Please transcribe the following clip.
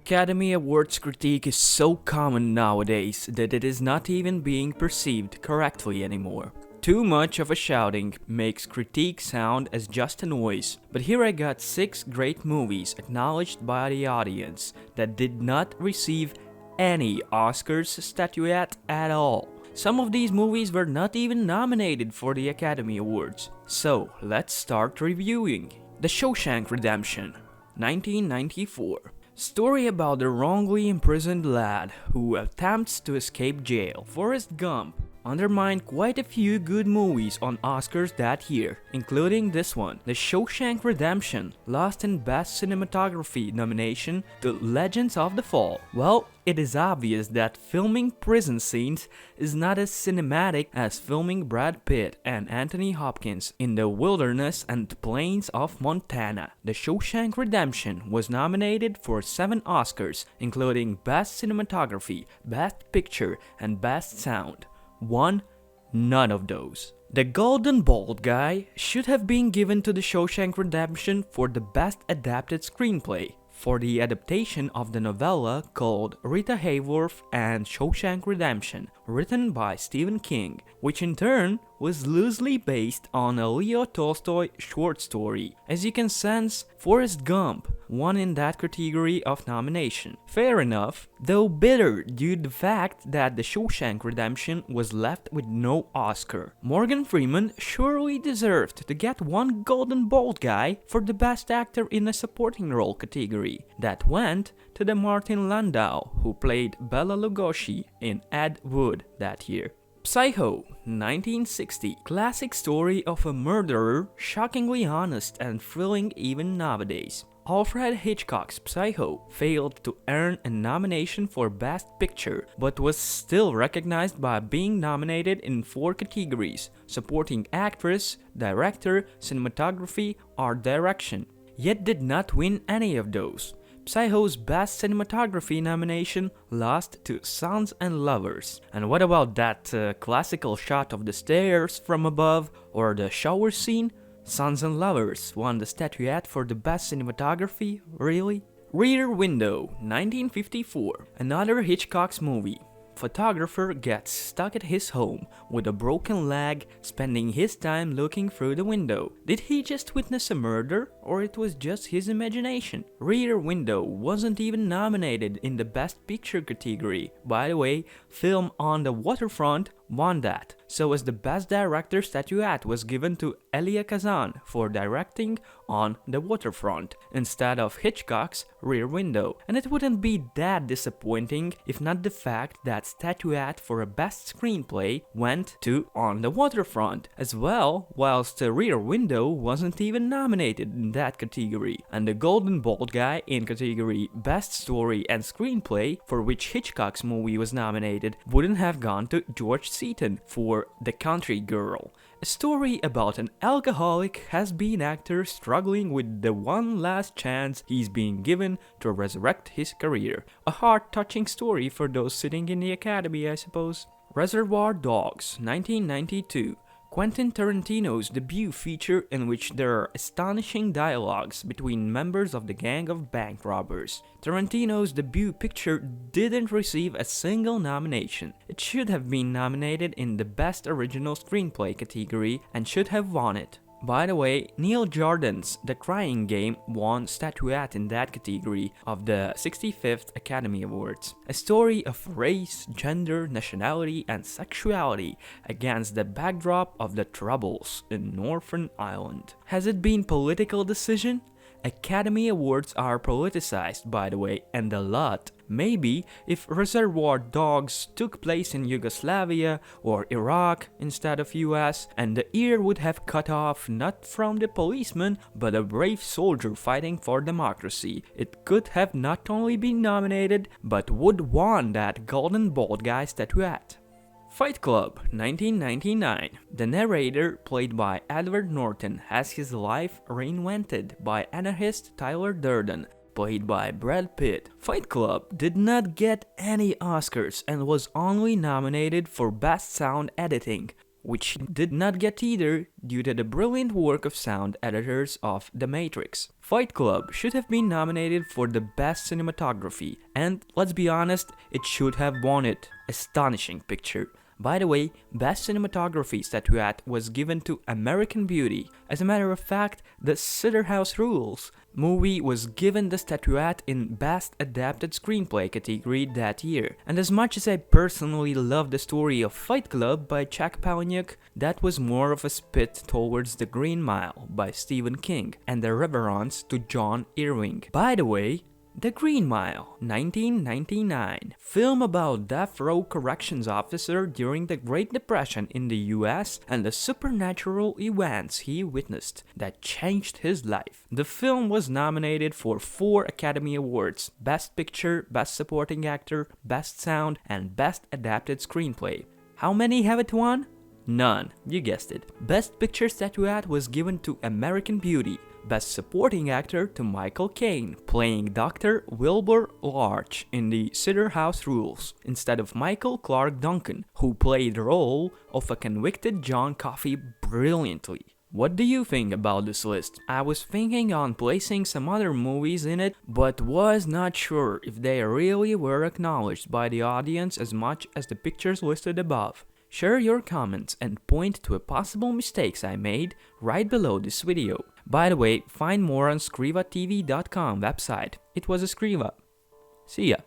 Academy Awards critique is so common nowadays that it is not even being perceived correctly anymore. Too much of a shouting makes critique sound as just a noise, but here I got 6 great movies acknowledged by the audience that did not receive any Oscars statuette at all. Some of these movies were not even nominated for the Academy Awards. So let's start reviewing. The Shawshank Redemption, 1994. Story about a wrongly imprisoned lad who attempts to escape jail. Forrest Gump undermined quite a few good movies on Oscars that year, including this one. The Shawshank Redemption lost in Best Cinematography nomination to Legends of the Fall. Well, it is obvious that filming prison scenes is not as cinematic as filming Brad Pitt and Anthony Hopkins in the wilderness and plains of Montana. The Shawshank Redemption was nominated for 7 Oscars, including Best Cinematography, Best Picture, and Best Sound. Won none of those. The Golden Bald Guy should have been given to The Shawshank Redemption for the Best Adapted Screenplay for the adaptation of the novella called Rita Hayworth and Shawshank Redemption, written by Stephen King, which in turn was loosely based on a Leo Tolstoy short story. As you can sense, Forrest Gump won in that category of nomination. Fair enough, though bitter due to the fact that The Shawshank Redemption was left with no Oscar. Morgan Freeman surely deserved to get one Golden Bald Guy for the Best Actor in a Supporting Role category. That went to the Martin Landau, who played Bela Lugosi in Ed Wood that year. Psycho, 1960. Classic story of a murderer, shockingly honest and thrilling even nowadays. Alfred Hitchcock's Psycho failed to earn a nomination for Best Picture, but was still recognized by being nominated in 4 categories: Supporting Actress, Director, Cinematography, Art Direction, yet did not win any of those. Psycho's Best Cinematography nomination lost to Sons and Lovers. And what about that classical shot of the stairs from above or the shower scene? Sons and Lovers won the statuette for the Best Cinematography? Really? Rear Window, 1954. Another Hitchcock's movie. Photographer gets stuck at his home with a broken leg, spending his time looking through the window. Did he just witness a murder, or it was just his imagination? Rear Window wasn't even nominated in the Best Picture category. By the way, Film on the Waterfront won that, so as the Best Director statuette was given to Elia Kazan for directing On the Waterfront instead of Hitchcock's Rear Window. And it wouldn't be that disappointing if not the fact that statuette for a Best Screenplay went to On the Waterfront as well, whilst the Rear Window wasn't even nominated in that category. And the Golden Bald Guy in category Best Story and Screenplay, for which Hitchcock's movie was nominated, wouldn't have gone to George Seaton for The Country Girl. A story about an alcoholic has-been actor struggling with the one last chance he's being given to resurrect his career. A heart-touching story for those sitting in the Academy, I suppose. Reservoir Dogs, 1992. Quentin Tarantino's debut feature in which there are astonishing dialogues between members of the gang of bank robbers. Tarantino's debut picture didn't receive a single nomination. It should have been nominated in the Best Original Screenplay category and should have won it. By the way, Neil Jordan's The Crying Game won statuette in that category of the 65th Academy Awards. A story of race, gender, nationality, and sexuality against the backdrop of the Troubles in Northern Ireland. Has it been political decision? Academy Awards are politicized, by the way, and a lot. Maybe if Reservoir Dogs took place in Yugoslavia or Iraq instead of US, and the ear would have cut off not from the policeman but a brave soldier fighting for democracy, it could have not only been nominated but would won that Golden Bald Guy statuette. Fight Club, 1999. The narrator, played by Edward Norton, has his life reinvented by anarchist Tyler Durden, played by Brad Pitt. Fight Club did not get any Oscars and was only nominated for Best Sound Editing. which he did not get either due to the brilliant work of sound editors of The Matrix. Fight Club should have been nominated for the best cinematography, and let's be honest, it should have won it. Astonishing picture. By the way, Best Cinematography statuette was given to American Beauty. As a matter of fact, The House Rules movie was given the statuette in Best Adapted Screenplay category that year. And as much as I personally love the story of Fight Club by Chuck Palahniuk, that was more of a spit towards The Green Mile by Stephen King and a reverence to John Irving. By the way, The Green Mile, 1999, film about death row corrections officer during the Great Depression in the US and the supernatural events he witnessed that changed his life. The film was nominated for 4 Academy Awards: Best Picture, Best Supporting Actor, Best Sound, and Best Adapted Screenplay. How many have it won? None, you guessed it. Best Picture statuette was given to American Beauty. Best Supporting Actor to Michael Caine, playing Dr. Wilbur Larch in The House Rules, instead of Michael Clark Duncan, who played the role of a convicted John Coffey brilliantly. What do you think about this list? I was thinking on placing some other movies in it, but was not sure if they really were acknowledged by the audience as much as the pictures listed above. Share your comments and point to possible mistakes I made right below this video. By the way, find more on skrivatv.com website. It was a Skriva. See ya.